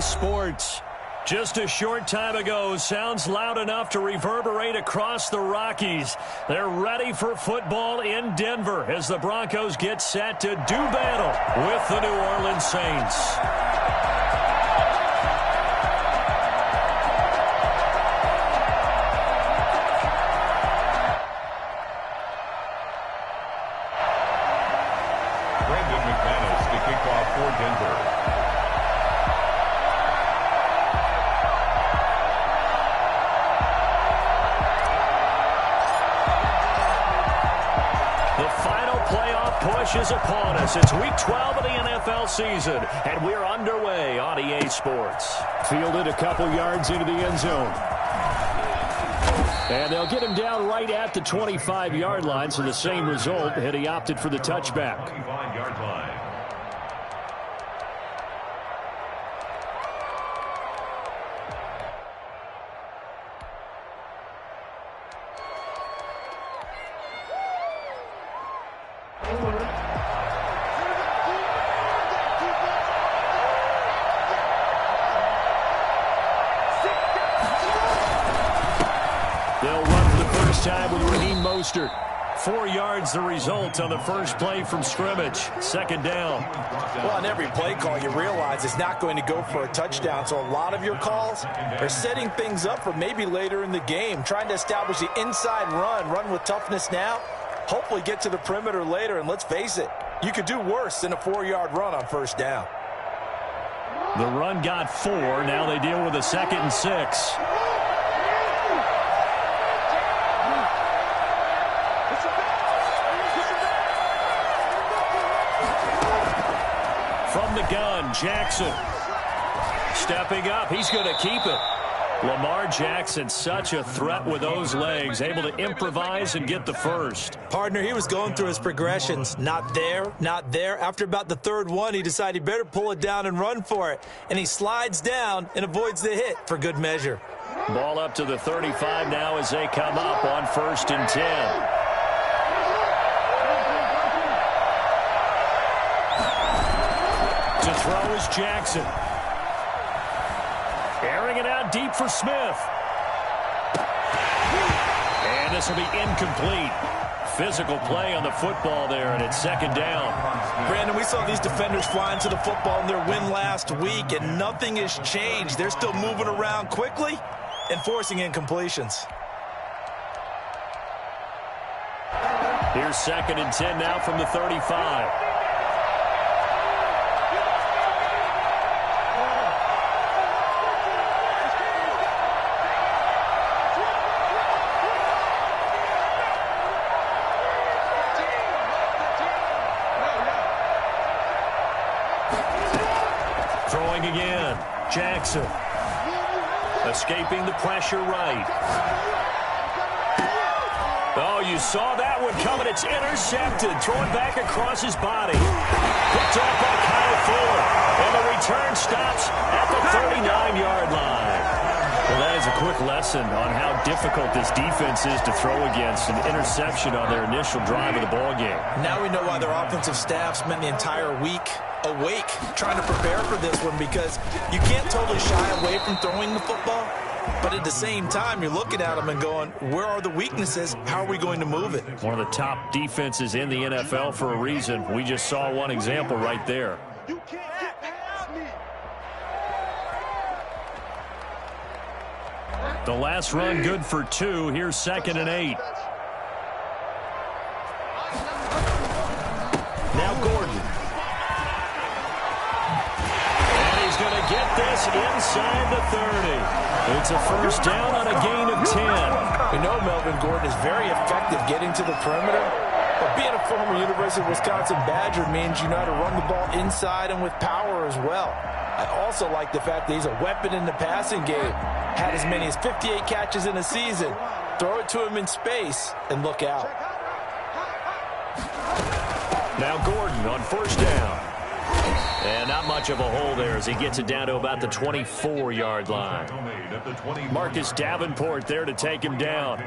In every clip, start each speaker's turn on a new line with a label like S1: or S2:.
S1: Sports. Just a short time ago, sounds loud enough to reverberate across the Rockies. They're ready for football in Denver as the Broncos get set to do battle with the New Orleans Saints.
S2: Is upon us. It's week 12 of the NFL season, and we're underway on EA Sports.
S1: Fielded a couple yards into the end zone. And they'll get him down right at the 25-yard line, so the same result had he opted for the touchback.
S3: 25-yard line.
S1: Time with Raheem Mostert. 4 yards the result on the first play from scrimmage. Second down.
S4: Well, on every play call, you realize it's not going to go for a touchdown. So a lot of your calls are setting things up for maybe later in the game, trying to establish the inside run with toughness now, hopefully get to the perimeter later. And let's face it, you could do worse than a 4-yard run on first down.
S1: The run got 4. Now they deal with a 2nd and 6. From the gun, Jackson. Stepping up, he's going to keep it. Lamar Jackson, such a threat with those legs, able to improvise and get the first.
S4: Partner, he was going through his progressions. Not there, not there. After about the third one, he decided he better pull it down and run for it. And he slides down and avoids the hit for good measure.
S1: Ball up to the 35 now as they come up on 1st and 10. To throw is Jackson. Airing it out deep for Smith. And this will be incomplete. Physical play on the football there, and it's 2nd down.
S4: Brandon, we saw these defenders flying to the football in their win last week, and nothing has changed. They're still moving around quickly and forcing incompletions.
S1: Here's 2nd and 10 now from the 35. Throwing again. Jackson. Escaping the pressure right. Oh, you saw that one coming. It's intercepted. Throwing back across his body. Picked up by Kyle Fuller. And the return stops at the 39-yard line. Well, that is a quick lesson on how difficult this defense is to throw against. An interception on their initial drive of the ballgame.
S4: Now we know why their offensive staff spent the entire week awake trying to prepare for this one, because you can't totally shy away from throwing the football, but at the same time you're looking at them and going, where are the weaknesses? How are we going to move it?
S1: One of the top defenses in the NFL for a reason. We just saw one example right there.
S5: You can't pass me.
S1: The last run good for 2. Here's 2nd and 8. Now Gordon. Get this inside the 30. It's a first down on a gain of 10.
S4: We know Melvin Gordon is very effective getting to the perimeter, but being a former University of Wisconsin Badger means you know how to run the ball inside and with power as well. I also like the fact that he's a weapon in the passing game. Had as many as 58 catches in a season. Throw it to him in space and look out.
S1: Now Gordon on first down. And not much of a hole there as he gets it down to about the 24-yard line. Marcus Davenport there to take him down.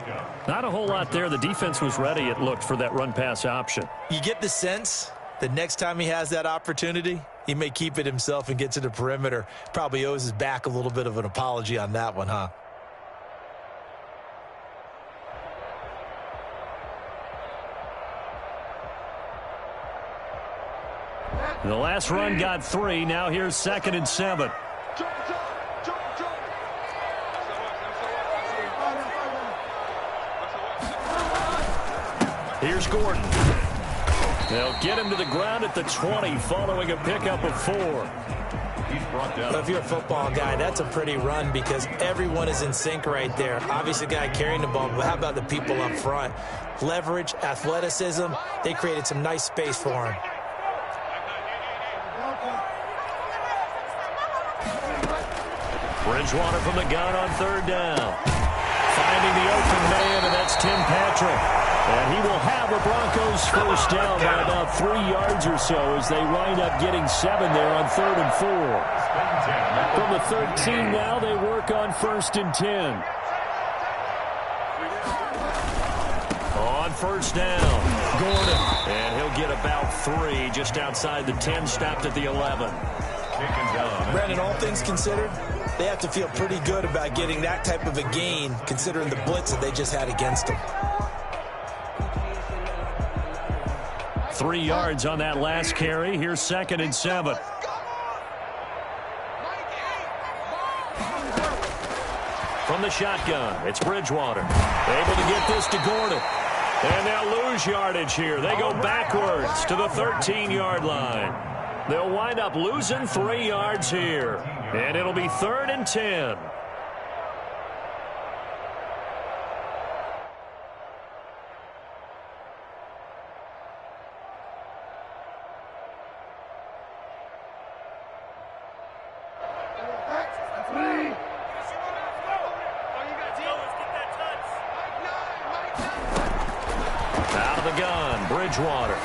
S1: Not a whole lot there. The defense was ready, it looked, for that run-pass option.
S4: You get the sense that next time he has that opportunity, He may keep it himself and get to the perimeter. Probably owes his back a little bit of an apology on that one, huh?
S2: The last run got 3. Now here's 2nd and 7. Here's Gordon. They'll get him to the ground at the 20 following a pickup of 4.
S4: Well, if you're a football guy, that's a pretty run because everyone is in sync right there. Obviously, the guy carrying the ball, but how about the people up front? Leverage, athleticism, they created some nice space for him.
S2: Bridgewater from the gun on 3rd down. Finding the open man, and that's Tim Patrick. And he will have a Broncos first down by about 3 yards or so as they wind up getting 7 there on 3rd and 4. From the 13 now, they work on 1st and 10. On 1st down, Gordon. And he'll get about 3 just outside the 10, stopped at the 11.
S4: Brandon, all things considered, they have to feel pretty good about getting that type of a gain considering the blitz that they just had against them.
S2: 3 yards on that last carry. Here's 2nd and 7. From the shotgun, it's Bridgewater. Able to get this to Gordon. And they'll lose yardage here. They go backwards to the 13-yard line. They'll wind up losing 3 yards here. And it'll be 3rd and 10. Out of the gun, Bridgewater.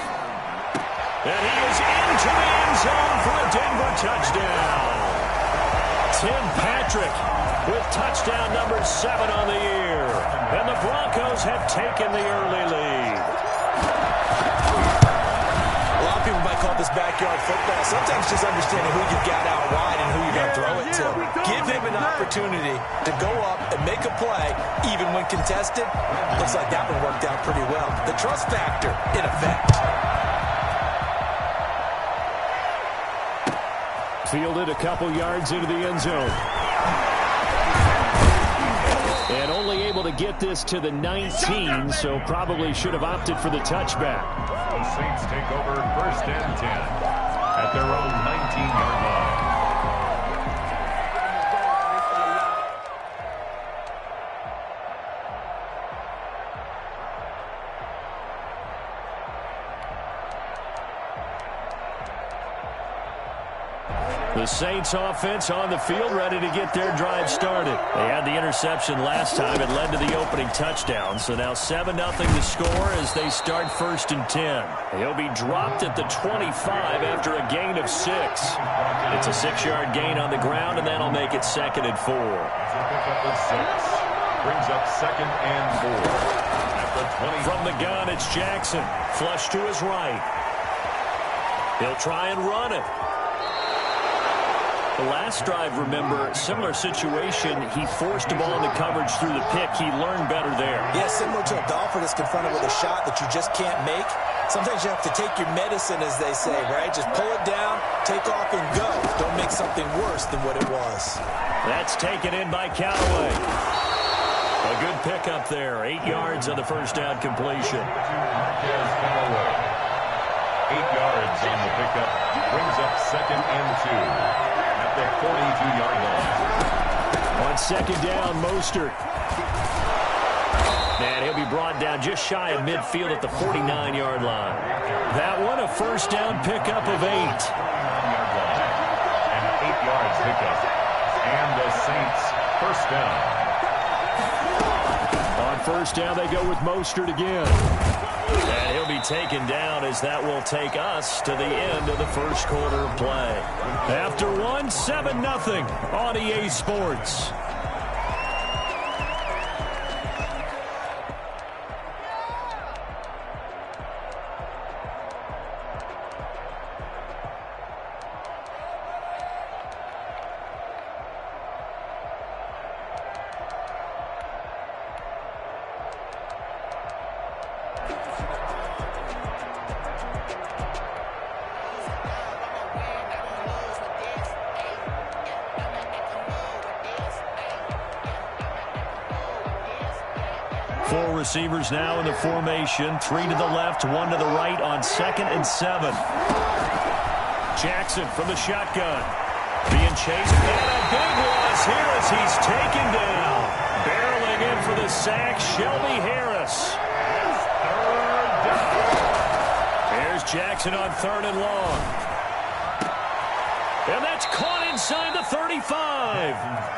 S2: And he is into the end zone for a Denver touchdown. Tim Patrick with touchdown number 7 on the year. And the Broncos have taken the early lead.
S4: A lot of people might call this backyard football. Sometimes just understanding who you've got out wide and who you're going to throw it to. Give him an opportunity to go up and make a play, even when contested. Looks like that one worked out pretty well. The trust factor in effect.
S2: Fielded a couple yards into the end zone. And only able to get this to the 19, so probably should have opted for the touchback.
S3: The Saints take over 1st and 10 at their own 19-yard line.
S2: The Saints offense on the field, ready to get their drive started. They had the interception last time. It led to the opening touchdown. So now 7-0 to score as they start 1st and 10. He'll be dropped at the 25 after a gain of 6. It's a 6-yard gain on the ground, and that'll make it 2nd and 4.
S3: Pickup of 6. Brings up 2nd and 4. At the 20.
S2: From the gun, it's Jackson. Flush to his right. He'll try and run it. The last drive, remember, similar situation. He forced the ball into coverage through the pick. He learned better there.
S4: Yeah, similar to a golfer that's confronted with a shot that you just can't make. Sometimes you have to take your medicine, as they say, right? Just pull it down, take off, and go. Don't make something worse than what it was.
S2: That's taken in by Callaway. A good pickup there. 8 yards on the first down completion.
S3: 8 yards on the pickup. Brings up 2nd and 2. The 42-yard line.
S2: On 2nd down, Mostert. And he'll be brought down just shy of midfield at the 49-yard line. That one, a first down pickup of 8.
S3: And 8 yards pickup. And the Saints first down.
S2: On first down, they go with Mostert again. And he'll be taken down as that will take us to the end of the first quarter of play. After one, 7-0 on EA Sports. 4 receivers now in the formation. 3 to the left, 1 to the right on 2nd and 7. Jackson from the shotgun. Being chased. And a big loss here as he's taken down. Barreling in for the sack, Shelby Harris. Here's Jackson on 3rd and long. And that's caught inside the 35.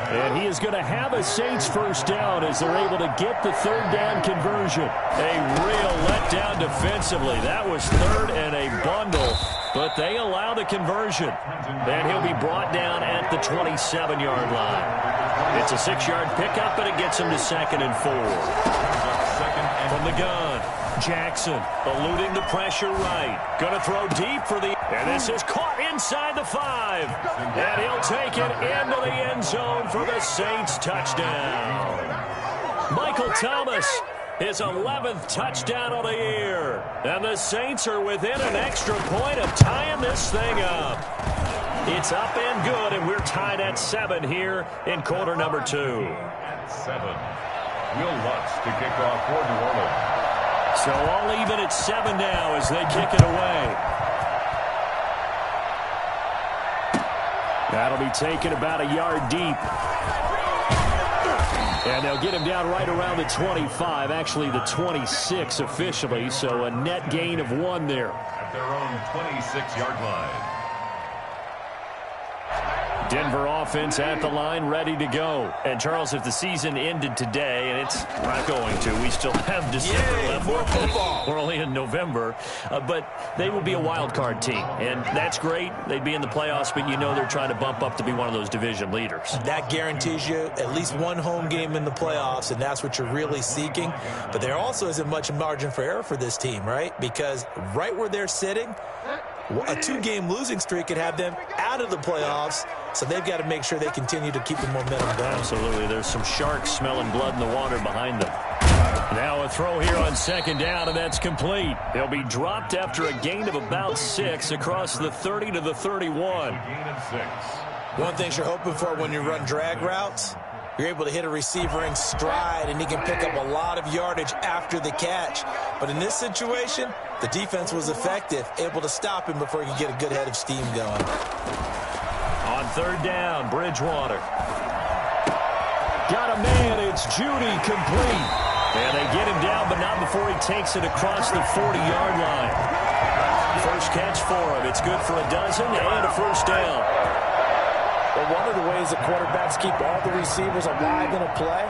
S2: And he is going to have a Saints first down as they're able to get the 3rd down conversion. A real letdown defensively. That was 3rd and a bundle, but they allow the conversion. And he'll be brought down at the 27-yard line. It's a 6-yard pickup, and it gets him to 2nd and 4. From the gun, Jackson eluding the pressure right. Going to throw deep for the... And this is caught inside the 5. And he'll take it into the end zone for the Saints touchdown. Michael Thomas, his 11th touchdown of the year. And the Saints are within an extra point of tying this thing up. It's up and good, and we're tied at 7 here in quarter number 2.
S3: At 7. Will Lutz to kick off for New Orleans.
S2: So all even at 7 now as they kick it away. That'll be taken about a yard deep. And they'll get him down right around the 25, actually the 26 officially, so a net gain of 1 there.
S3: At their own 26-yard line.
S2: Denver offense at the line, ready to go. And, Charles, if the season ended today, and it's not going to, we still have December left.
S4: More football.
S2: We're only in November. But they would be a wild card team. And that's great. They'd be in the playoffs, but you know they're trying to bump up to be one of those division leaders.
S4: That guarantees you at least 1 home game in the playoffs, and that's what you're really seeking. But there also isn't much margin for error for this team, right? Because right where they're sitting, a 2-game losing streak could have them out of the playoffs, so they've got to make sure they continue to keep the momentum going.
S2: Absolutely. There's some sharks smelling blood in the water behind them. Now a throw here on 2nd down, and that's complete. He'll be dropped after a gain of about 6 across the 30 to the 31.
S3: Gain of 6.
S4: One thing you're hoping for when you run drag routes, you're able to hit a receiver in stride, and he can pick up a lot of yardage after the catch. But in this situation, the defense was effective, able to stop him before he could get a good head of steam going.
S2: On 3rd down, Bridgewater. Got a man, it's Judy, complete. And they get him down, but not before he takes it across the 40-yard line. First catch for him. It's good for a dozen and a first down.
S4: Well, one of the ways that quarterbacks keep all the receivers alive in a play,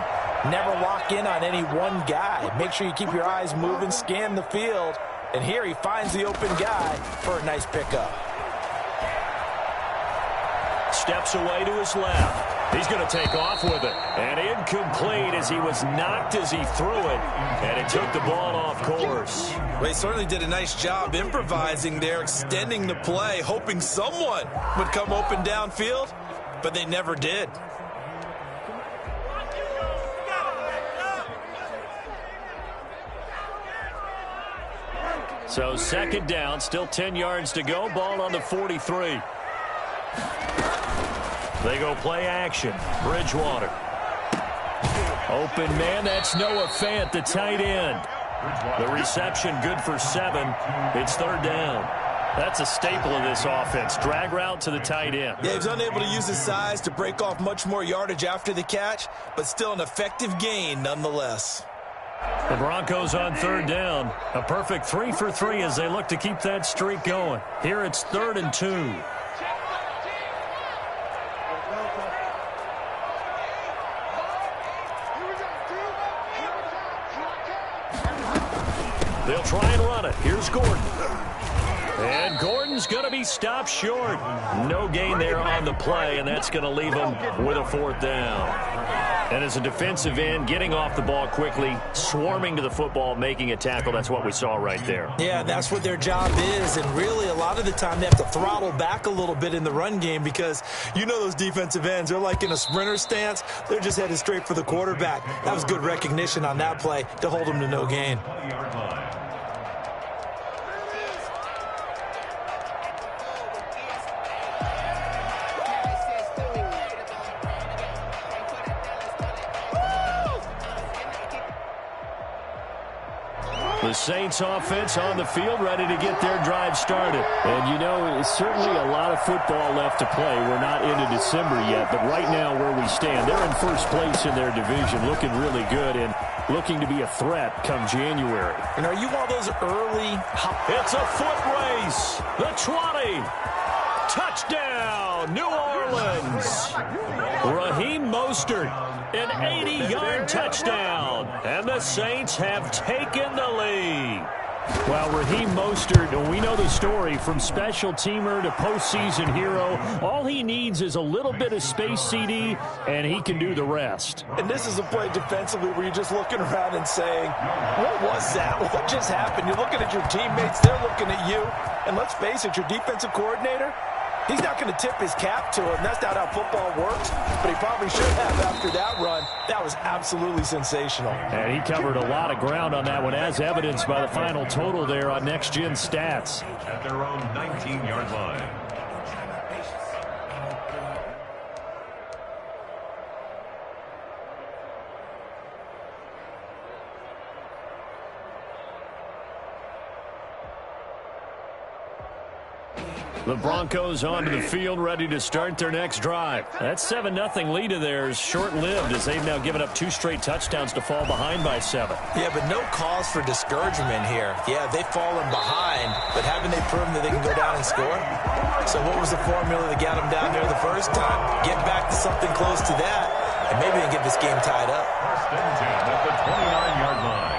S4: never lock in on any one guy. Make sure you keep your eyes moving, scan the field, and here he finds the open guy for a nice pickup.
S2: Steps away to his left. He's going to take off with it. And incomplete as he was knocked as he threw it. And it took the ball off course.
S4: Well, he certainly did a nice job improvising there, extending the play, hoping someone would come open downfield, but they never did.
S2: So 2nd down, still 10 yards to go. Ball on the 43. They go play action. Bridgewater. Open man, that's Noah Fant, the tight end. The reception good for 7. It's 3rd down. That's a staple of this offense. Drag route to the tight end.
S4: Yeah, he's unable to use his size to break off much more yardage after the catch, but still an effective gain nonetheless.
S2: The Broncos on 3rd down. A perfect 3 for 3 as they look to keep that streak going. Here it's 3rd and 2. They'll try and run it. Here's Gordon. And Gordon's going to be stopped short. No gain there on the play, and that's going to leave him with a 4th down. And as a defensive end, getting off the ball quickly, swarming to the football, making a tackle, that's what we saw right there.
S4: Yeah, that's what their job is, and really a lot of the time they have to throttle back a little bit in the run game because you know those defensive ends, they're like in a sprinter stance. They're just headed straight for the quarterback. That was good recognition on that play to hold him to no gain.
S2: The Saints offense on the field, ready to get their drive started.
S1: And, you know, it's certainly a lot of football left to play. We're not into December yet, but right now where we stand, they're in first place in their division, looking really good and looking to be a threat come January.
S4: And are you one of those early...
S2: It's a foot race. The 20. Touchdown, New Orleans. Raheem Mostert, an 80-yard touchdown. And the Saints have taken the lead.
S1: Well, Raheem Mostert, we know the story, from special teamer to postseason hero. All he needs is a little bit of space, CD, and he can do the rest.
S4: And this is a play defensively where you're just looking around and saying, what was that? What just happened? You're looking at your teammates. They're looking at you. And let's face it, your defensive coordinator, he's not going to tip his cap to him. That's not how football works, but he probably should have after that run. That was absolutely sensational.
S1: And he covered a lot of ground on that one, as evidenced by the final total there on Next Gen Stats.
S3: At their own 19-yard line.
S2: The Broncos onto the field, ready to start their next drive. That 7-0 lead of theirs short-lived, as they've now given up 2 straight touchdowns to fall behind by 7.
S4: Yeah, but no cause for discouragement here. Yeah, they've fallen behind, but haven't they proven that they can go down and score? So what was the formula that got them down there the first time? Get back to something close to that, and maybe they can get this game tied up.
S3: First and 10 at the 29-yard line.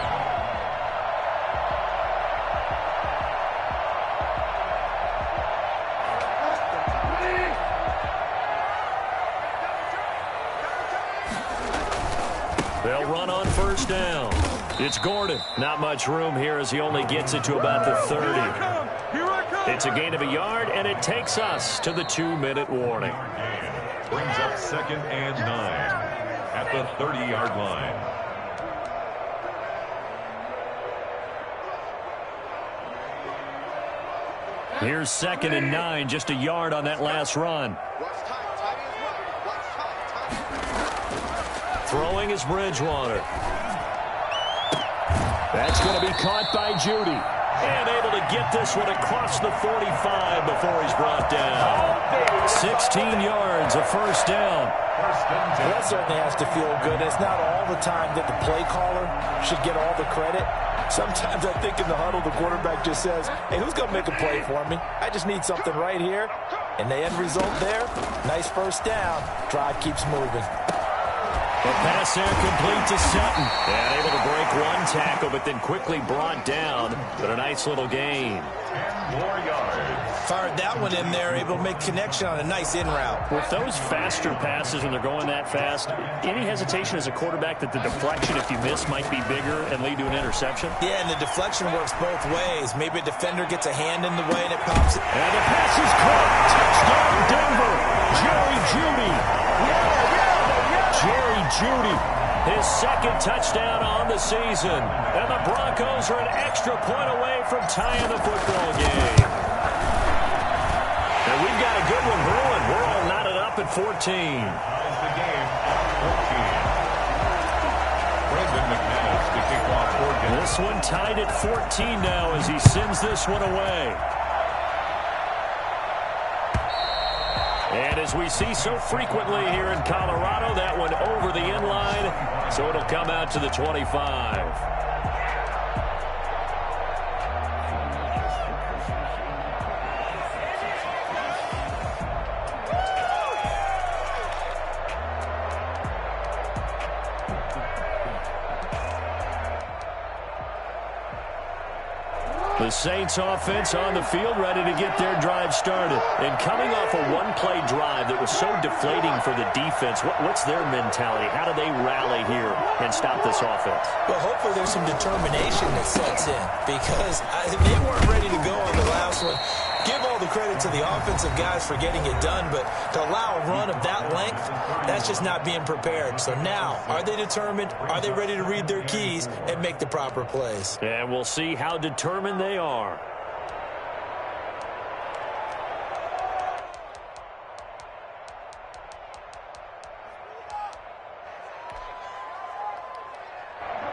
S2: They'll run on first down. It's Gordon. Not much room here as he only gets it to about the 30. It's a gain of a yard, and it takes us to the 2-minute warning.
S3: Brings up 2nd and 9 at the 30-yard line.
S2: Here's 2nd and 9, just a yard on that last run. Throwing is Bridgewater. That's going to be caught by Judy. And able to get this one across the 45 before he's brought down. 16 yards, a first down.
S4: Well, that certainly has to feel good. It's not all the time that the play caller should get all the credit. Sometimes I think in the huddle, the quarterback just says, hey, who's going to make a play for me? I just need something right here. And the end result there, nice first down. Drive keeps moving.
S2: The pass there complete to Sutton. And able to break one tackle, but then quickly brought down. But a nice little gain.
S3: 10 more yards.
S4: Fired that one in there, able to make connection on a nice in route.
S1: With those faster passes when they're going that fast, any hesitation as a quarterback that the deflection, if you miss, might be bigger and lead to an interception?
S4: Yeah, and the deflection works both ways. Maybe a defender gets a hand in the way and it pops it.
S1: And the pass is caught. Touchdown, Denver. Jerry Jeudy. Jerry Jeudy.
S2: His 2nd touchdown on the season. And the Broncos are an extra point away from tying the football game. And we've got a good one brewing. We're all knotted up at 14.
S3: Ties the game at 14. Brendan McManus to kick off for Denver.
S2: This one tied at 14 now as he sends this one away. And as we see so frequently here in Colorado, that one over the end line, so it'll come out to the 25. The Saints offense on the field, ready to get their drive started. And coming off a one-play drive that was so deflating for the defense, what's their mentality? How do they rally here and stop this offense?
S4: Well, hopefully there's some determination that sets in because they weren't ready to go on the last one. Give all the credit to the offensive guys for getting it done, but to allow a run of that length, that's just not being prepared. So now, are they determined? Are they ready to read their keys and make the proper plays?
S2: And we'll see how determined they are.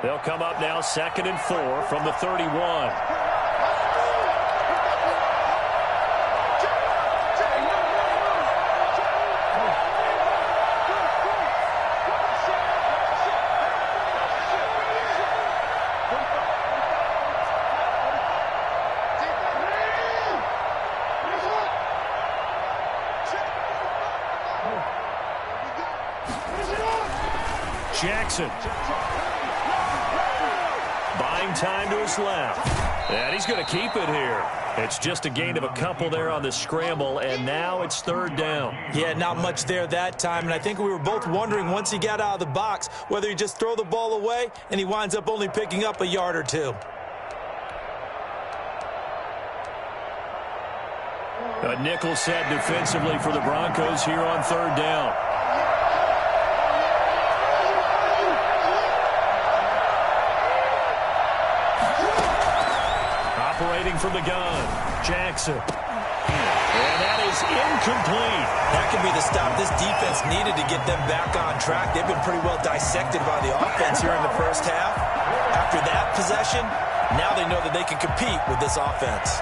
S2: They'll come up now 2nd and 4 from the 31. Jackson. Buying time to his left. And he's going to keep it here. It's just a gain of a couple there on the scramble, and now it's 3rd down.
S4: Yeah, not much there that time, and I think we were both wondering once he got out of the box whether he just throw the ball away, and he winds up only picking up a yard or two.
S2: A nickel set defensively for the Broncos here on 3rd down. Operating from the gun, Jackson. And that is incomplete.
S4: That could be the stop this defense needed to get them back on track. They've been pretty well dissected by the offense here in the first half. After that possession, now they know that they can compete with this offense.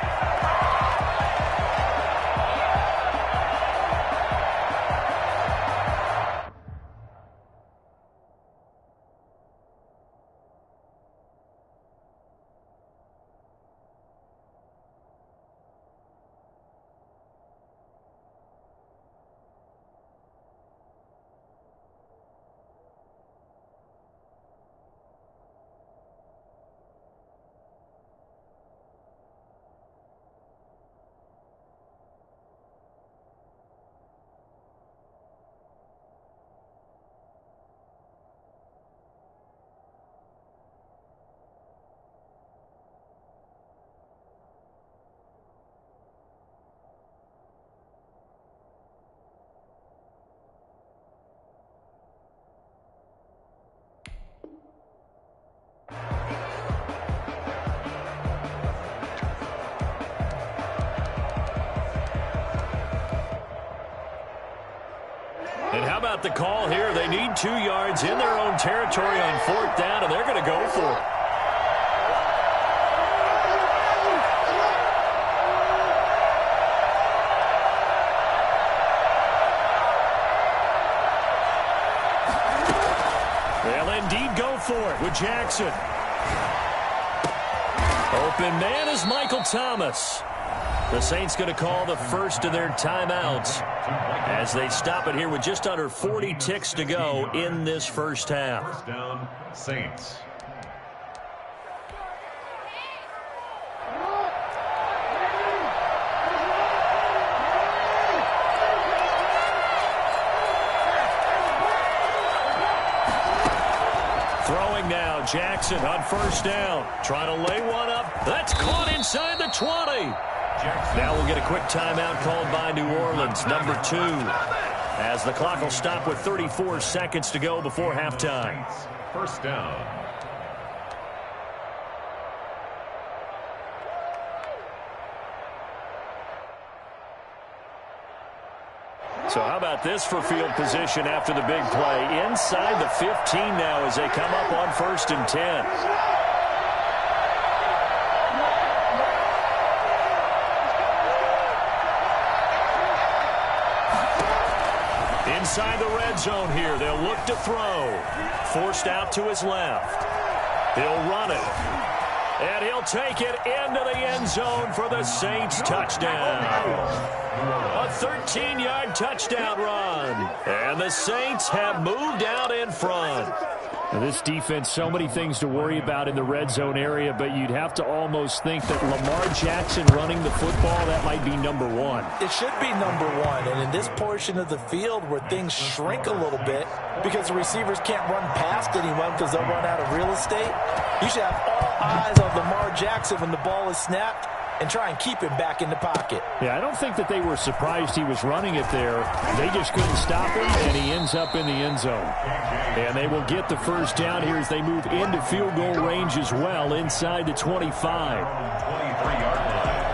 S2: And how about the call here? They need 2 yards in their own territory on 4th down, and they're going to go for it. They'll indeed go for it with Jackson. Open man is Michael Thomas. The Saints going to call the first of their timeouts as they stop it here with just under 40 ticks to go in this first half.
S3: First down, Saints.
S2: Throwing now, Jackson on 1st down. Trying to lay one up. That's caught inside the 20. Now we'll get a quick timeout called by New Orleans, number 2, as the clock will stop with 34 seconds to go before halftime.
S3: First down.
S2: So how about this for field position after the big play? Inside the 15 now as they come up on 1st and 10. Inside the red zone here. They'll look to throw. Forced out to his left. He'll run it. And he'll take it into the end zone for the Saints touchdown. A 13-yard touchdown run. And the Saints have moved out in front.
S6: Now this defense, so many things to worry about in the red zone area, but you'd have to almost think that Lamar Jackson running the football, that might be number 1.
S4: It should be number 1, and in this portion of the field where things shrink a little bit because the receivers can't run past anyone because they'll run out of real estate, you should have all eyes on Lamar Jackson when the ball is snapped and try and keep him back in the pocket.
S6: Yeah, I don't think that they were surprised he was running it there. They just couldn't stop him, and he ends up in the end zone. And they will get the first down here as they move into field goal range as well inside the 25.
S3: 23-yard line.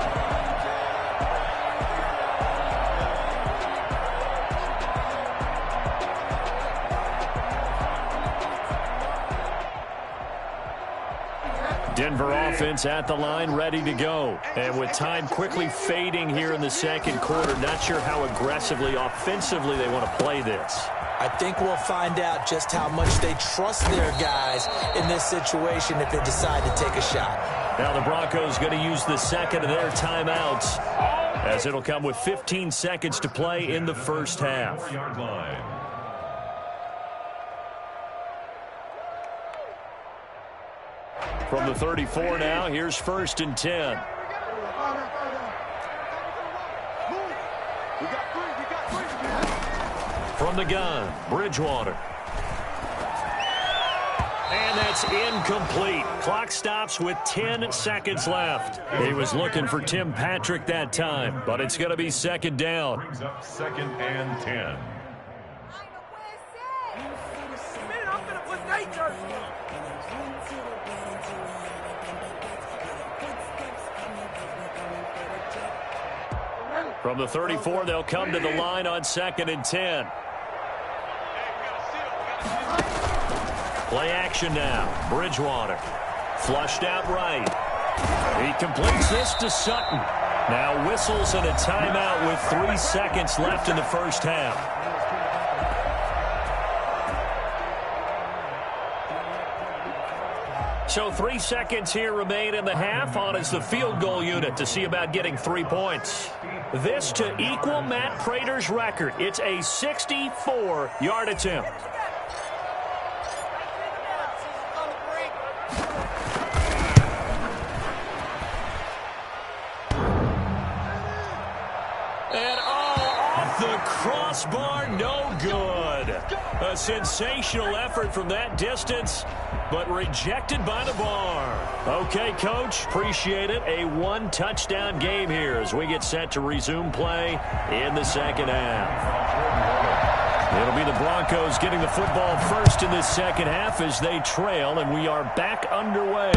S2: Denver offense at the line, ready to go. And with time quickly fading here in the second quarter, not sure how aggressively, offensively they want to play this.
S4: I think we'll find out just how much they trust their guys in this situation if they decide to take a shot.
S2: Now the Broncos going to use the second of their timeouts, as it'll come with 15 seconds to play in the first half. From the 34 now, here's 1st and 10. From the gun, Bridgewater. And that's incomplete. Clock stops with 10 seconds left. He was looking for Tim Patrick that time, but it's going to be second down.
S3: Brings up 2nd and 10.
S2: From the 34, they'll come to the line on 2nd and 10. Play action now. Bridgewater. Flushed out right. He completes this to Sutton. Now whistles and a timeout with 3 seconds left in the first half. So 3 seconds here remain in the half on as the field goal unit to see about getting 3 points. This to equal Matt Prater's record. It's a 64-yard attempt. And off the crossbar, no good. A sensational effort from that distance, but rejected by the bar. Okay, Coach, appreciate it. A 1-touchdown game here as we get set to resume play in the second half. It'll be the Broncos getting the football first in this second half as they trail, and we are back underway.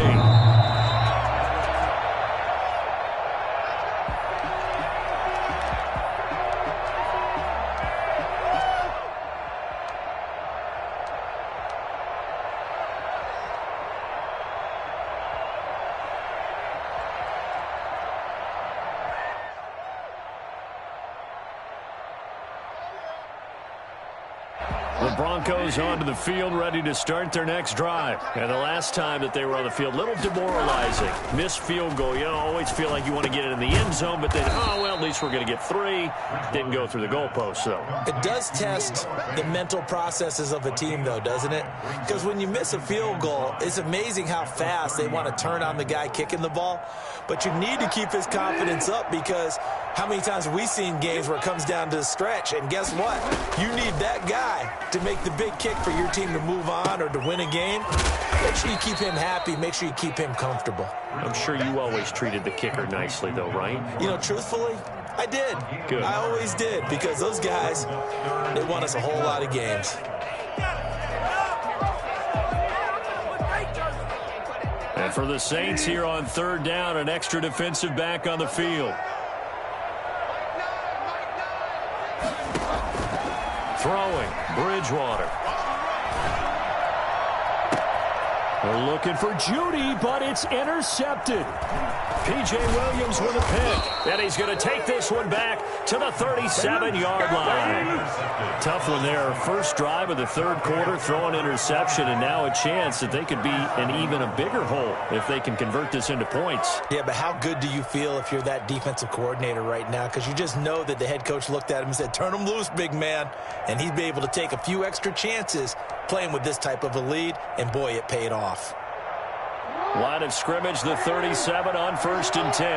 S2: The Broncos onto the field, ready to start their next drive. And the last time that they were on the field, a little demoralizing. Missed field goal. You always feel like you want to get it in the end zone, but then, oh, well, at least we're going to get 3. Didn't go through the goalpost, though.
S4: It does test the mental processes of a team, though, doesn't it? Because when you miss a field goal, it's amazing how fast they want to turn on the guy kicking the ball. But you need to keep his confidence up, because how many times have we seen games where it comes down to the stretch? And guess what? You need that guy to make the big kick for your team to move on or to win a game. Make sure you keep him happy. Make sure you keep him comfortable.
S2: I'm sure you always treated the kicker nicely, though, right?
S4: You know, truthfully, I did.
S2: Good.
S4: I always did, because those guys, they won us a whole lot of games.
S2: And for the Saints here on 3rd down, an extra defensive back on the field. Throwing, Bridgewater. They're looking for Judy, but it's intercepted. P.J. Williams with a pick. And he's going to take this one back to the 37-yard line. Tough one there. First drive of the 3rd quarter, throw an interception, and now a chance that they could be in even a bigger hole if they can convert this into points.
S4: Yeah, but how good do you feel if you're that defensive coordinator right now? Because you just know that the head coach looked at him and said, turn him loose, big man. And he'd be able to take a few extra chances playing with this type of a lead, and boy, it paid off.
S2: Line of scrimmage, the 37 on 1st and 10.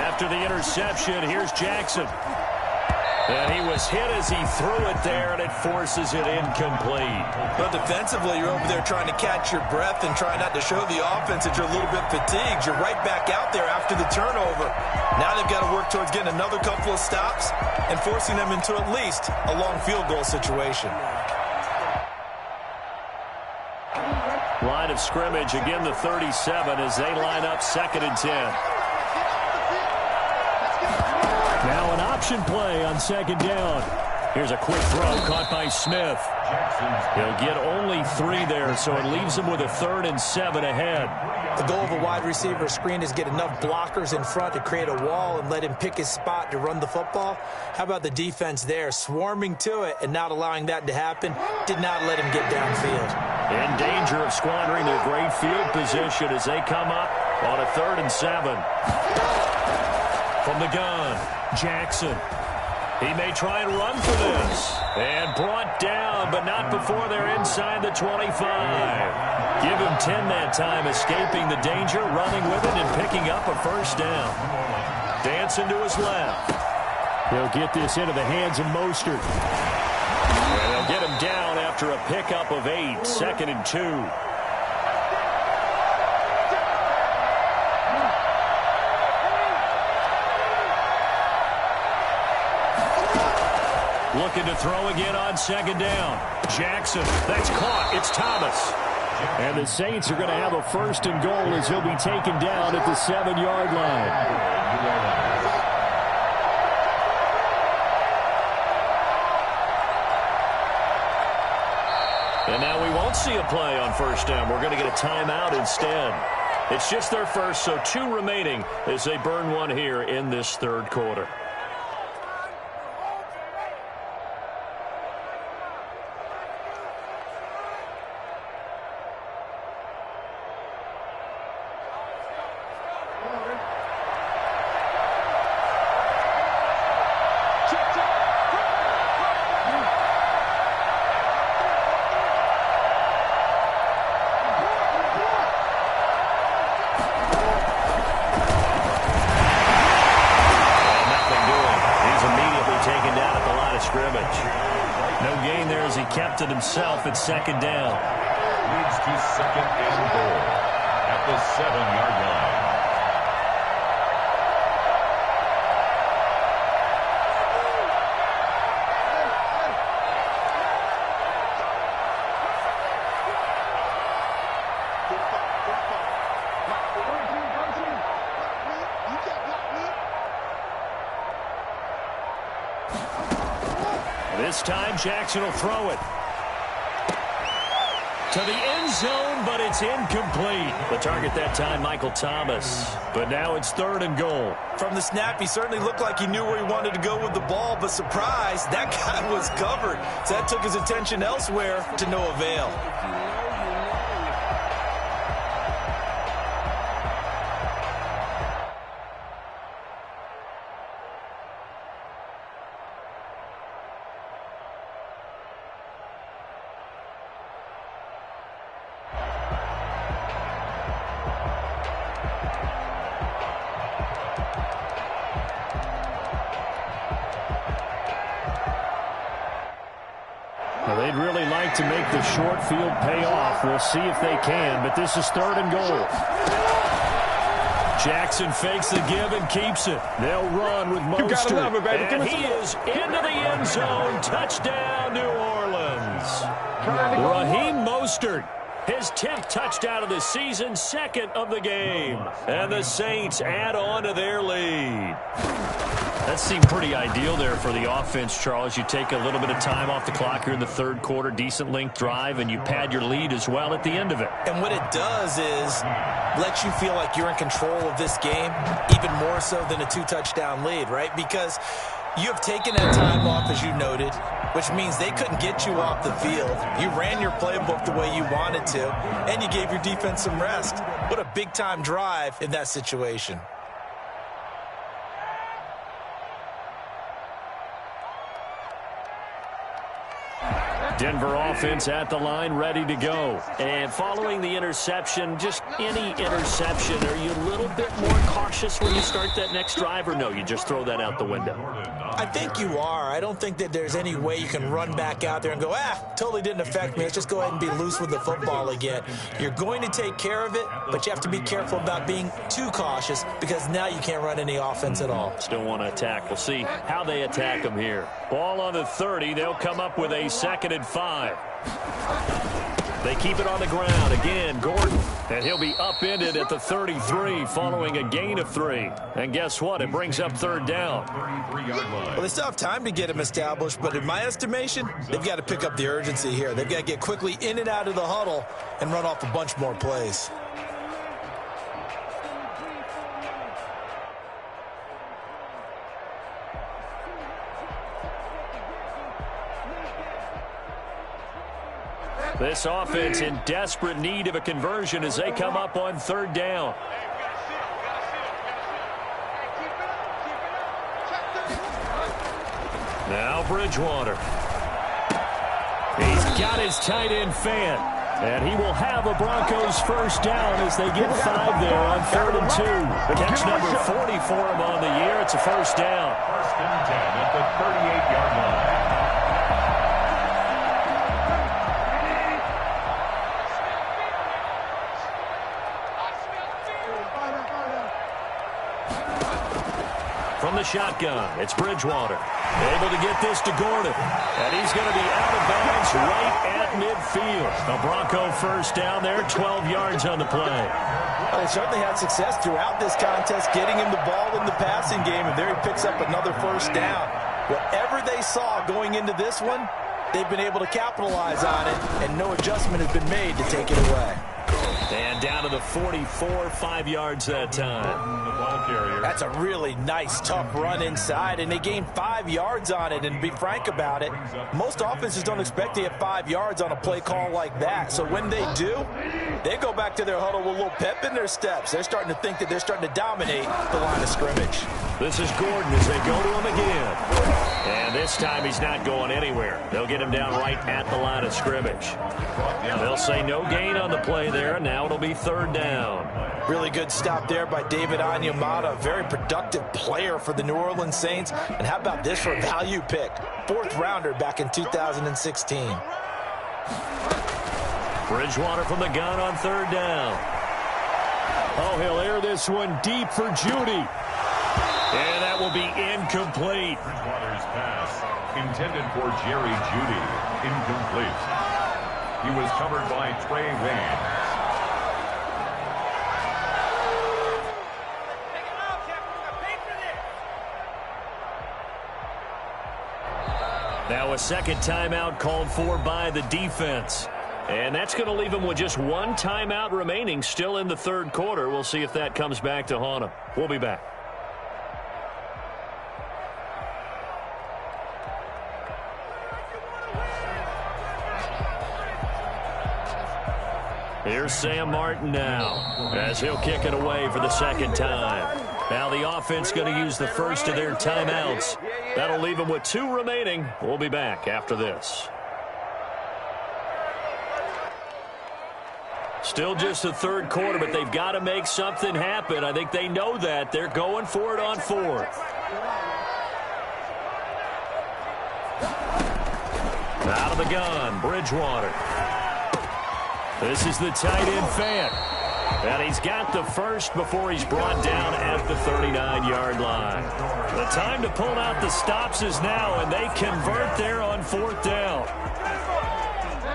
S2: After the interception, here's Jackson. And he was hit as he threw it there, and it forces it incomplete.
S4: But defensively, you're over there trying to catch your breath and try not to show the offense that you're a little bit fatigued. You're right back out there after the turnover. Now they've got to work towards getting another couple of stops and forcing them into at least a long field goal situation.
S2: Line of scrimmage, again the 37 as they line up 2nd and 10. Now an option play on 2nd down. Here's a quick throw caught by Smith. He'll get only 3 there, so it leaves him with a 3rd and 7 ahead.
S4: The goal of a wide receiver screen is get enough blockers in front to create a wall and let him pick his spot to run the football. How about the defense there, swarming to it and not allowing that to happen? Did not let him get downfield.
S2: In danger of squandering their great field position as they come up on a 3rd and 7. From the gun, Jackson. He may try and run for this. And brought down, but not before they're inside the 25. Give him 10 that time, escaping the danger, running with it, and picking up a 1st down. Dancing to his left.
S6: He'll get this into the hands of Mostert.
S2: And they'll get him down after a pickup of 8, 2nd and 2. Looking to throw again on 2nd down. Jackson, that's caught. It's Thomas.
S6: And the Saints are going to have a 1st and goal as he'll be taken down at the 7-yard line.
S2: And now we won't see a play on 1st down. We're going to get a timeout instead. It's just their first, so 2 remaining as they burn 1 here in this 3rd quarter. Himself at 2nd down.
S3: Leads to 2nd and goal at the 7-yard line.
S2: This time Jackson will throw it to the end zone, but it's incomplete. The target that time, Michael Thomas. But now it's 3rd and goal.
S4: From the snap, he certainly looked like he knew where he wanted to go with the ball, but surprise, that guy was covered. So that took his attention elsewhere to no avail.
S6: They'd really like to make the short field pay off. We'll see if they can, but this is 3rd and goal.
S2: Jackson fakes the give and keeps it.
S6: They'll run with Mostert.
S2: You gotta love it, baby. And he is into the end zone. Touchdown, New Orleans. Raheem Mostert, his 10th touchdown of the season, 2nd of the game. And the Saints add on to their lead. That seemed pretty ideal there for the offense, Charles. You take a little bit of time off the clock here in the 3rd quarter, decent length drive, and you pad your lead as well at the end of it.
S4: And what it does is let you feel like you're in control of this game, even more so than a 2-touchdown lead, right? Because you have taken that time off, as you noted, which means they couldn't get you off the field. You ran your playbook the way you wanted to, and you gave your defense some rest. What a big-time drive in that situation.
S2: Denver offense at the line, ready to go. And following the interception, just any interception, are you a little bit more cautious when you start that next drive, or no, you just throw that out the window?
S4: I think you are. I don't think that there's any way you can run back out there and go, totally didn't affect me. Let's just go ahead and be loose with the football again. You're going to take care of it, but you have to be careful about being too cautious because now you can't run any offense at all.
S2: Still want to attack. We'll see how they attack them here. Ball on the 30. They'll come up with a 2nd and 5. They keep it on the ground. Again, Gordon. And he'll be upended at the 33 following a gain of 3. And guess what? It brings up third down.
S4: Well, they still have time to get him established, but in my estimation, they've got to pick up the urgency here. They've got to get quickly in and out of the huddle and run off a bunch more plays.
S2: This offense in desperate need of a conversion as they come up on third down. Now Bridgewater. He's got his tight end fan. And he will have a Broncos first down as they get 5 there on 3rd and 2. Catch number 40 for him on the year. It's a first down.
S3: 1st and 10 at the 38-yard line.
S2: From the shotgun, it's Bridgewater. Able to get this to Gordon. And he's going to be out of bounds right at midfield. A Bronco first down there, 12 yards on the play.
S4: Well, they certainly had success throughout this contest getting him the ball in the passing game, and there he picks up another first down. Whatever they saw going into this one, they've been able to capitalize on it, and no adjustment has been made to take it away.
S2: And down to the 44, 5 yards that time.
S3: The ball carrier.
S4: That's a really nice, tough run inside, and they gained 5 yards on it. And to be frank about it, most offenses don't expect to get 5 yards on a play call like that. So when they do, they go back to their huddle with a little pep in their steps. They're starting to think that they're starting to dominate the line of scrimmage.
S2: This is Gordon as they go to him again. And this time he's not going anywhere. They'll get him down right at the line of scrimmage. They'll say no gain on the play there, and now it'll be third down.
S4: Really good stop there by David Onyemata, a very productive player for the New Orleans Saints. And how about this for a value pick? 4th rounder back in 2016.
S2: Bridgewater from the gun on third down.
S6: Oh, he'll air this one deep for Judy.
S2: And that will be incomplete.
S3: Bridgewater's pass intended for Jerry Judy. Incomplete. He was covered by Trey Waynes.
S2: Now a second timeout called for by the defense. And that's going to leave him with just one timeout remaining still in the third quarter. We'll see if that comes back to haunt him. We'll be back. Here's Sam Martin now as he'll kick it away for the second time. Now the offense going to use the first of their timeouts. That'll leave them with 2 remaining. We'll be back after this. Still just the third quarter, but they've got to make something happen. I think they know that. They're going for it on 4th. Out of the gun, Bridgewater. This is the tight end fan. And he's got the first before he's brought down at the 39-yard line. The time to pull out the stops is now, and they convert there on 4th down.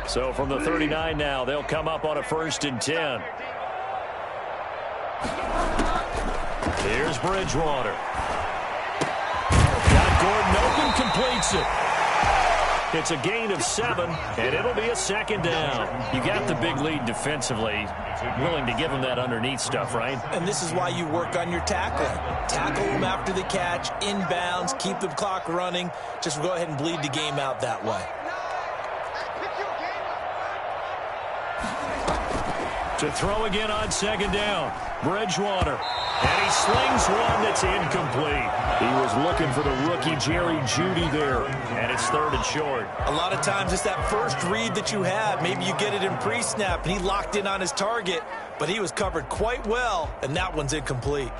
S2: So from the 39 now, they'll come up on a 1st and 10. Here's Bridgewater. Got Gordon open, completes it. It's a gain of 7, and it'll be a second down. You got the big lead defensively. Willing to give him that underneath stuff, right?
S4: And this is why you work on your tackling. Tackle them after the catch, inbounds, keep the clock running. Just go ahead and bleed the game out that way.
S2: To throw again on second down, Bridgewater. And he slings one that's incomplete.
S6: He was looking for the rookie Jerry Judy there.
S2: And it's 3rd and short.
S4: A lot of times it's that first read that you have. Maybe you get it in pre-snap, and he locked in on his target, but he was covered quite well, and that one's incomplete.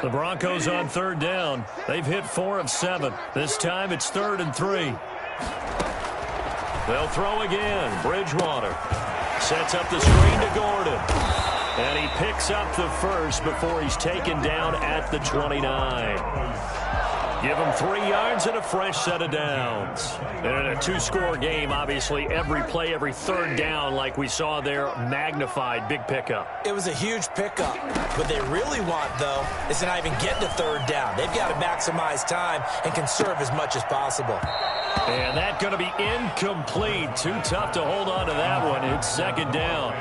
S2: The Broncos on 3rd down. They've hit 4 of 7. This time it's 3rd and 3. They'll throw again. Bridgewater sets up the screen to Gordon. And he picks up the first before he's taken down at the 29. Give them 3 yards and a fresh set of downs. And in a 2-score game, obviously, every play, every third down, like we saw there, magnified. Big pickup.
S4: It was a huge pickup. What they really want, though, is to not even get to third down. They've got to maximize time and conserve as much as possible.
S2: And that's going to be incomplete. Too tough to hold on to that one. It's second down.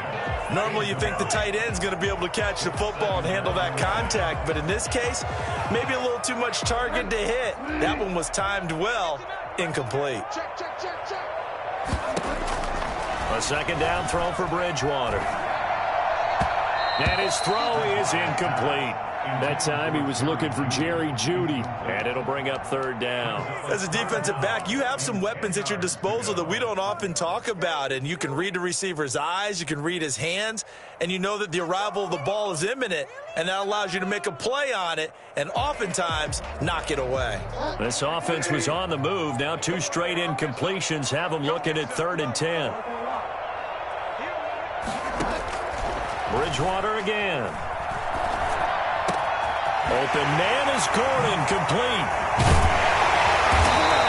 S4: Normally you think the tight end's going to be able to catch the football and handle that contact, but in this case, maybe a little too much target to hit. That one was timed well. Incomplete.
S2: A second down throw for Bridgewater. And his throw is incomplete.
S6: That time he was looking for Jerry Jeudy.
S2: And it'll bring up third down.
S4: As a defensive back, you have some weapons at your disposal that we don't often talk about. And you can read the receiver's eyes, you can read his hands, and you know that the arrival of the ball is imminent. And that allows you to make a play on it and oftentimes knock it away.
S2: This offense was on the move. Now 2 straight incompletions have them looking at 3rd and 10. Bridgewater again. Open man is Gordon, complete.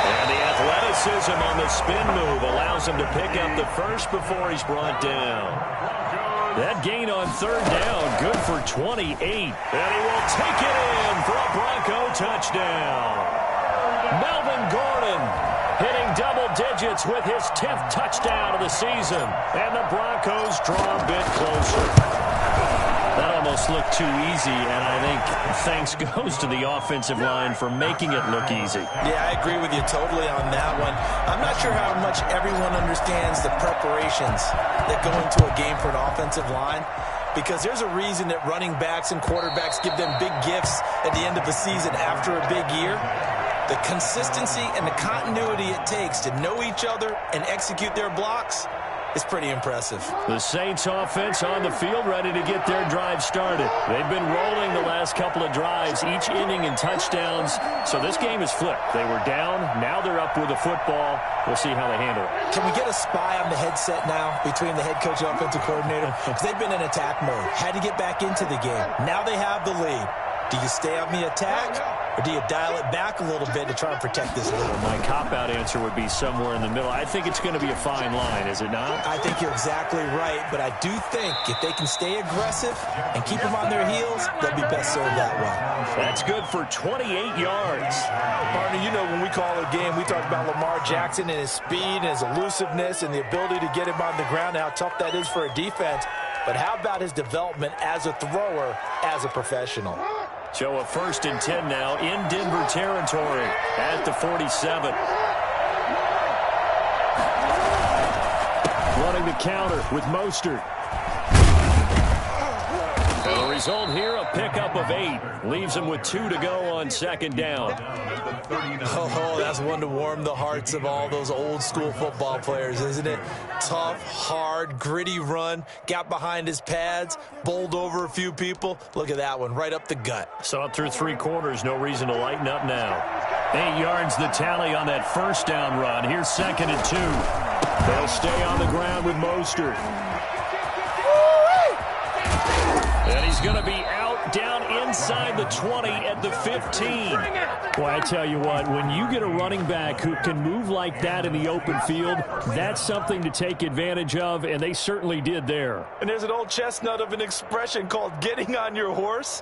S2: And the athleticism on the spin move allows him to pick up the first before he's brought down. That gain on third down, good for 28. And he will take it in for a Bronco touchdown. Melvin Gordon hitting double digits with his 10th touchdown of the season. And the Broncos draw a bit closer. That almost looked too easy, and I think thanks goes to the offensive line for making it look easy.
S4: Yeah, I agree with you totally on that one. I'm not sure how much everyone understands the preparations that go into a game for an offensive line, because there's a reason that running backs and quarterbacks give them big gifts at the end of the season after a big year. The consistency and the continuity it takes to know each other and execute their blocks is pretty impressive.
S2: The Saints offense on the field, ready to get their drive started. They've been rolling the last couple of drives, each inning in touchdowns. So this game is flipped. They were down. Now they're up with the football. We'll see how they handle it.
S4: Can we get a spy on the headset now between the head coach and offensive coordinator? Because they've been in attack mode. Had to get back into the game. Now they have the lead. Do you stay on the attack, or do you dial it back a little bit to try and protect this lead?
S2: My cop-out answer would be somewhere in the middle. I think it's going to be a fine line, is it not?
S4: I think you're exactly right, but I do think if they can stay aggressive and keep them on their heels, they'll be best served that way.
S2: That's good for 28 yards.
S4: Partner, you know when we call a game, we talk about Lamar Jackson and his speed and his elusiveness and the ability to get him on the ground, how tough that is for a defense. But how about his development as a thrower, as a professional?
S2: So a 1st and 10 now in Denver territory at the 47.
S6: Running the counter with Mostert.
S2: And the result here, a pickup of 8. Leaves him with 2 to go on 2nd down.
S4: Oh, that's one to warm the hearts of all those old school football players, isn't it? Tough, hard, gritty run, got behind his pads, bowled over a few people. Look at that one, right up the gut.
S2: Saw it through 3 quarters, no reason to lighten up now. 8 yards the tally on that 1st down run. Here's 2nd and 2.
S6: They'll stay on the ground with Mostert.
S2: And he's going to be out down inside the 20 at the 15.
S6: Well, I tell you what, when you get a running back who can move like that in the open field, that's something to take advantage of, and they certainly did there.
S4: And there's an old chestnut of an expression called getting on your horse.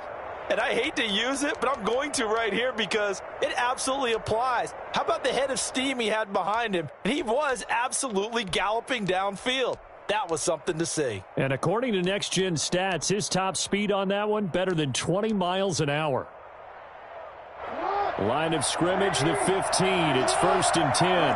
S4: And I hate to use it, but I'm going to right here because it absolutely applies. How about the head of steam he had behind him? And he was absolutely galloping downfield. That was something to see.
S6: And according to Next Gen Stats, his top speed on that one, better than 20 miles an hour. Line of scrimmage, the 15. It's 1st and 10.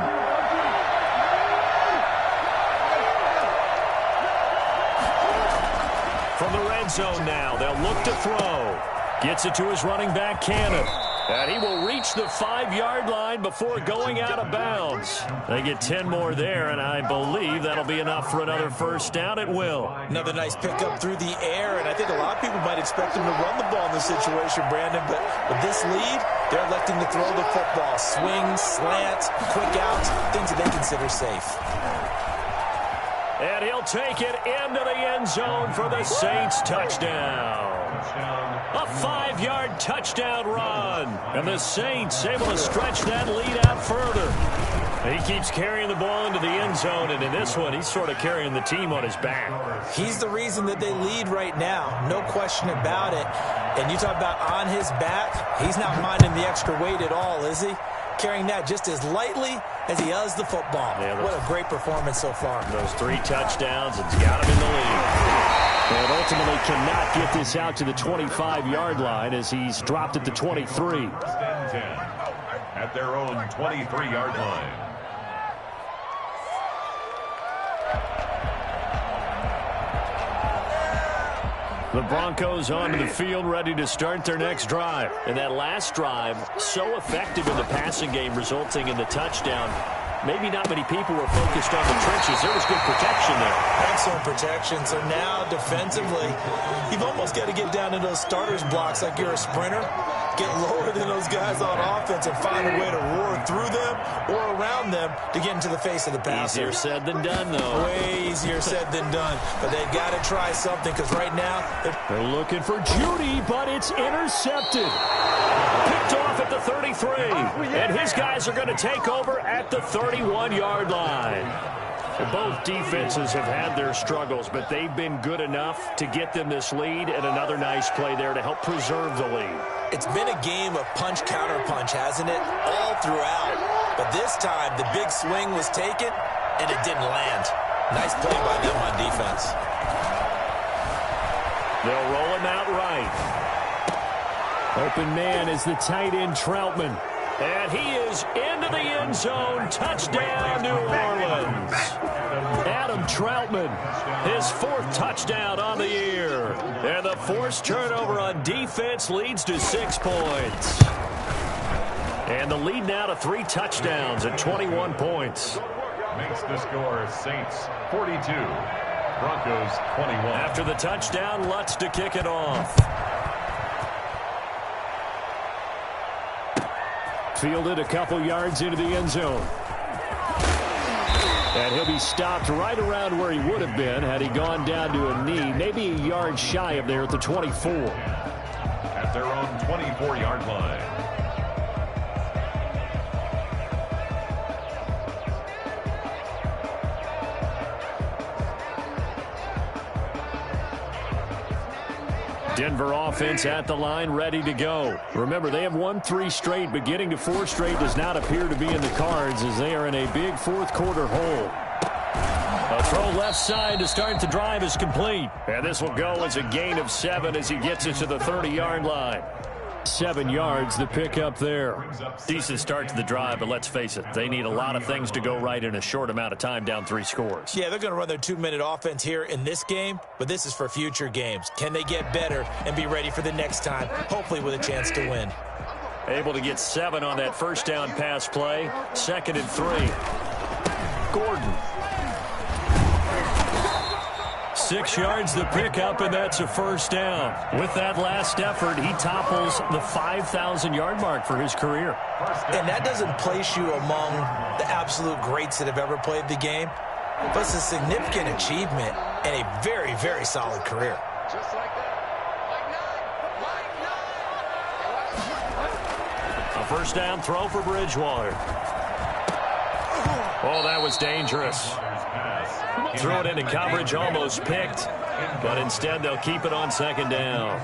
S2: From the red zone now, they'll look to throw. Gets it to his running back, Cannon. And he will reach the 5-yard line before going out of bounds. They get 10 more there, and I believe that'll be enough for another 1st down. It will.
S4: Another nice pickup through the air, and I think a lot of people might expect him to run the ball in this situation, Brandon, but with this lead, they're electing to throw the football. Swings, slants, quick outs, things that they consider safe.
S2: And he'll take it into the end zone for the Saints touchdown. A 5-yard touchdown run. And the Saints able to stretch that lead out further. He keeps carrying the ball into the end zone, and in this one, he's sort of carrying the team on his back.
S4: He's the reason that they lead right now. No question about it. And you talk about on his back, he's not minding the extra weight at all, is he? Carrying that just as lightly as he does the football. Yeah, what a great performance so far.
S2: Those 3 touchdowns, it's got him in the lead.
S6: And ultimately cannot get this out to the 25-yard line as he's dropped at the 23.
S3: At their own 23-yard line.
S2: The Broncos onto the field, ready to start their next drive. And that last drive, so effective in the passing game, resulting in the touchdown. Maybe not many people were focused on the trenches. There was good protection there.
S4: Excellent protection. So now, defensively, you've almost got to get down to those starters blocks like you're a sprinter. Get lower than those guys on offense and find a way to roar through them or around them to get into the face of the passer.
S2: Easier said than done, though.
S4: Way easier said than done. But they've got to try something because right now
S6: they're looking for Judy, but it's intercepted.
S2: Picked off at the 33. And his guys are going to take over at the 31-yard line. Both defenses have had their struggles, but they've been good enough to get them this lead, and another nice play there to help preserve the lead.
S4: It's been a game of punch-counter-punch, hasn't it? All throughout. But this time, the big swing was taken, and it didn't land. Nice play by them on defense.
S2: They'll roll him out right.
S6: Open man is the tight end, Troutman.
S2: And he is into the end zone. Touchdown, New Orleans.
S6: Adam Troutman.
S2: His 4th touchdown on the year. And the forced turnover on defense leads to 6 points. And the lead now to 3 touchdowns at 21 points.
S3: Makes the score Saints 42, Broncos 21.
S2: After the touchdown, Lutz to kick it off.
S6: Fielded a couple yards into the end zone. And he'll be stopped right around where he would have been had he gone down to a knee, maybe a yard shy of there at the 24.
S3: At their own 24-yard line.
S6: Denver offense at the line, ready to go. Remember, they have won 3 straight, but getting to 4 straight does not appear to be in the cards as they are in a big 4th quarter hole.
S2: A throw left side to start the drive is complete. And this will go as a gain of 7 as he gets it to the 30-yard line.
S6: 7 yards, the pickup there.
S2: Decent start to the drive, but let's face it, they need a lot of things to go right in a short amount of time, down 3 scores.
S4: Yeah, they're going to run their 2-minute offense here in this game, but this is for future games. Can they get better and be ready for the next time, hopefully with a chance to win?
S2: Able to get 7 on that first down pass play. 2nd and 3. Gordon. 6 yards the pickup, and that's a first down. With that last effort, he topples the 5,000-yard mark for his career.
S4: And that doesn't place you among the absolute greats that have ever played the game, but it's a significant achievement and a very, very solid career.
S2: A first down throw for Bridgewater. Oh, that was dangerous. Threw it into coverage, almost picked, but instead they'll keep it on 2nd down.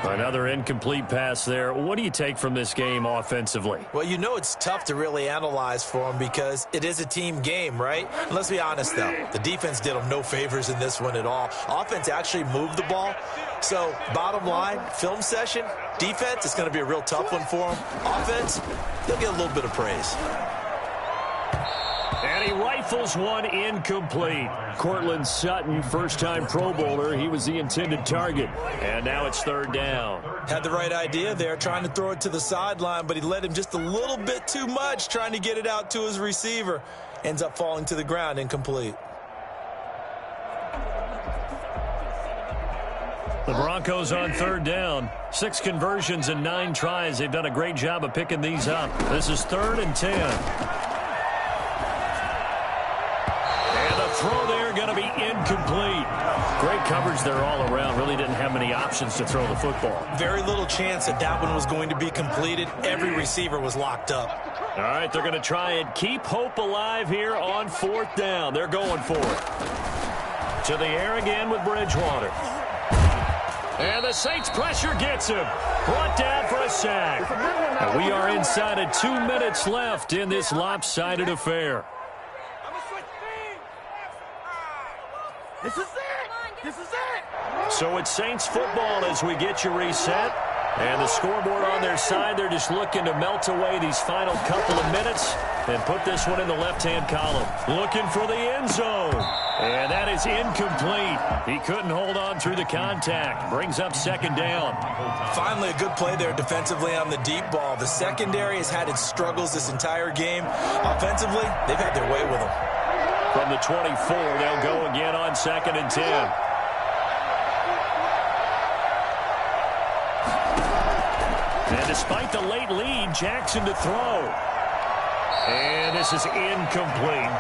S2: Another incomplete pass there. What do you take from this game offensively?
S4: Well, you know it's tough to really analyze for them because it is a team game, right? And let's be honest, though. The defense did them no favors in this one at all. Offense actually moved the ball. So, bottom line, film session, defense, it's going to be a real tough one for them. Offense, they'll get a little bit of praise.
S2: And he rifles one incomplete.
S6: Cortland Sutton, first-time Pro Bowler. He was the intended target.
S2: And now it's 3rd down.
S4: Had the right idea there, trying to throw it to the sideline, but he led him just a little bit too much, trying to get it out to his receiver. Ends up falling to the ground, incomplete.
S2: The Broncos on 3rd down. 6 conversions and 9 tries. They've done a great job of picking these up. This is 3rd and 10. Throw there going incomplete. Great coverage there all around. Really didn't have many options to throw the football.
S4: Very little chance that one was going to be completed. Every receiver was locked up.
S2: All right, they're going to try and keep hope alive here on 4th down. They're going for it. To the air again with Bridgewater. And the Saints pressure gets him. Brought down for a sack. And we are inside of 2 minutes left in this lopsided affair.
S5: This is it! This is it!
S2: So it's Saints football as we get you reset. And the scoreboard on their side, they're just looking to melt away these final couple of minutes and put this one in the left-hand column. Looking for the end zone. And that is incomplete. He couldn't hold on through the contact. Brings up 2nd down.
S4: Finally, a good play there defensively on the deep ball. The secondary has had its struggles this entire game. Offensively, they've had their way with them.
S2: From the 24, they'll go again on 2nd and 10. And despite the late lead, Jackson to throw. And this is incomplete.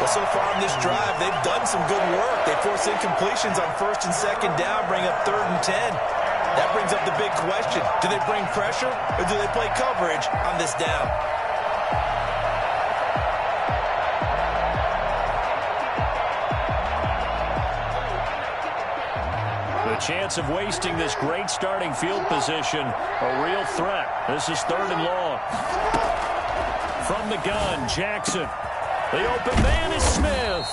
S4: Well, so far on this drive, they've done some good work. They force incompletions on 1st and 2nd down, bring up 3rd and 10. That brings up the big question. Do they bring pressure or do they play coverage on this down?
S2: The chance of wasting this great starting field position, a real threat. This is 3rd and long. From the gun, Jackson. The open man is Smith.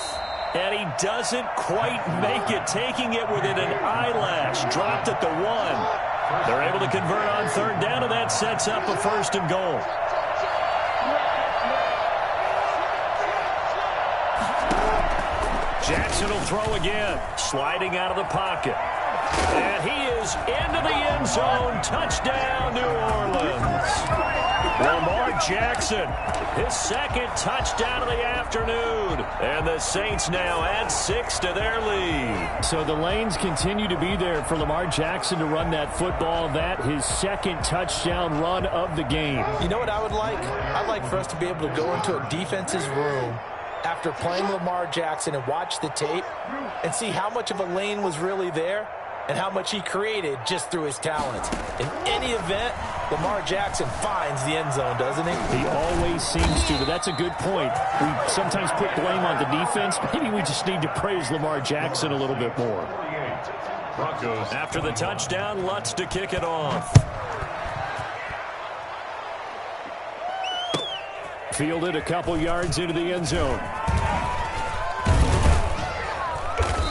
S2: And he doesn't quite make it, taking it within an eyelash. Dropped at the 1. They're able to convert on 3rd down, and that sets up a 1st and goal. Jackson will throw again, sliding out of the pocket. And he is into the end zone. Touchdown, New Orleans. Lamar Jackson, his 2nd touchdown of the afternoon. And the Saints now add 6 to their lead.
S6: So the lanes continue to be there for Lamar Jackson to run that football. That his 2nd touchdown run of the game.
S4: You know what I would like? I'd like for us to be able to go into a defense's room after playing Lamar Jackson and watch the tape and see how much of a lane was really there and how much he created just through his talents. In any event, Lamar Jackson finds the end zone, doesn't he?
S6: He always seems to, but that's a good point. We sometimes put blame on the defense. Maybe we just need to praise Lamar Jackson a little bit more.
S3: Broncos.
S2: After the touchdown, Lutz to kick it off.
S6: Fielded a couple yards into the end zone.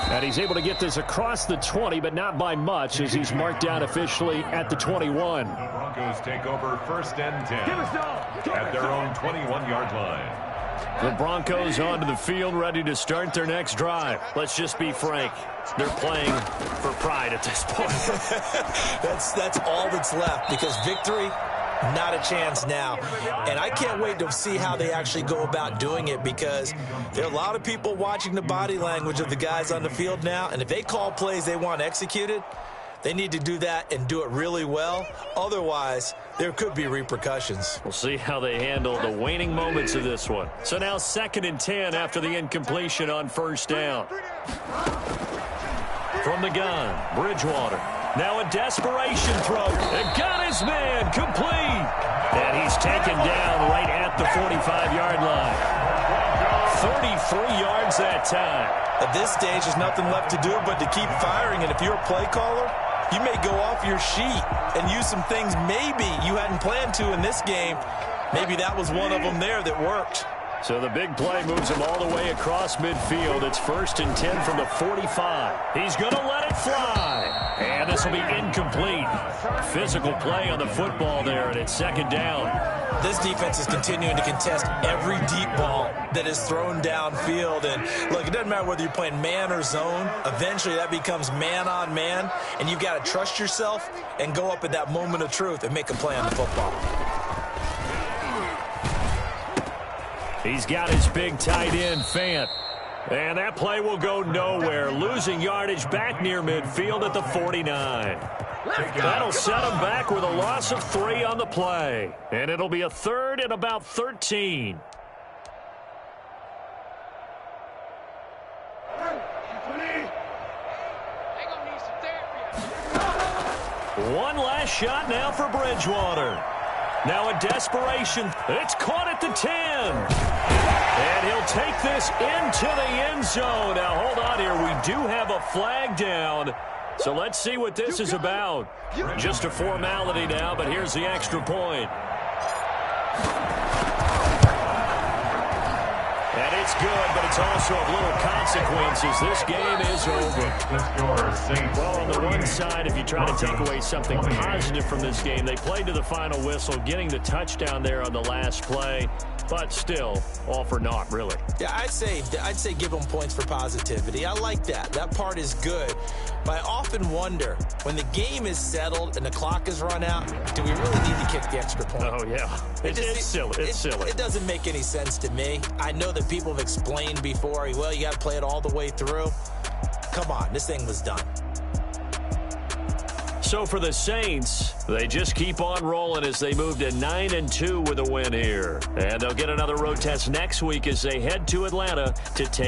S6: And he's able to get this across the 20, but not by much, as he's marked down officially at the 21.
S3: The Broncos take over 1st and 10 at their own 21-yard line.
S2: The Broncos onto the field, ready to start their next drive. Let's just be frank. They're playing for pride at this point.
S4: That's all that's left, because victory, not a chance now. And I can't wait to see how they actually go about doing it, because there are a lot of people watching the body language of the guys on the field now, and if they call plays they want executed, they need to do that and do it really well. Otherwise, there could be repercussions.
S2: We'll see how they handle the waning moments of this one. So now 2nd and 10 after the incompletion on 1st down. From the gun, Bridgewater. Now a desperation throw. And got his man complete. And he's taken down right at the 45-yard line. 33 yards that time.
S4: At this stage, there's nothing left to do but to keep firing. And if you're a play caller, you may go off your sheet and use some things maybe you hadn't planned to in this game. Maybe that was one of them there that worked.
S2: So the big play moves him all the way across midfield. It's 1st and 10 from the 45. He's going to let it fly. And this will be incomplete. Physical play on the football there, and it's 2nd down.
S4: This defense is continuing to contest every deep ball that is thrown downfield. And look, it doesn't matter whether you're playing man or zone. Eventually that becomes man on man. And you've got to trust yourself and go up at that moment of truth and make a play on the football.
S2: He's got his big tight end, Fant. And that play will go nowhere. Losing yardage back near midfield at the 49. That'll set him back with a loss of 3 on the play. And it'll be a 3rd and about 13. One last shot now for Bridgewater. Now in desperation, it's caught at the 10. And he'll take this into the end zone. Now, hold on here. We do have a flag down. So let's see what this is about. Just a formality now, but here's the extra point. And it's good, but it's also of little consequences. This game is over. Well, on the one side, if you try to take away something positive from this game, they played to the final whistle, getting the touchdown there on the last play. But still, all for naught, really.
S4: Yeah, I'd say give them points for positivity. I like that. That part is good. But I often wonder, when the game is settled and the clock is run out, do we really need to kick the extra point?
S2: Oh, yeah. It's silly. It's silly.
S4: It doesn't make any sense to me. I know that people have explained before, well, you got to play it all the way through. Come on, this thing was done.
S2: So for the Saints, they just keep on rolling as they move to 9-2 with a win here. And they'll get another road test next week as they head to Atlanta to take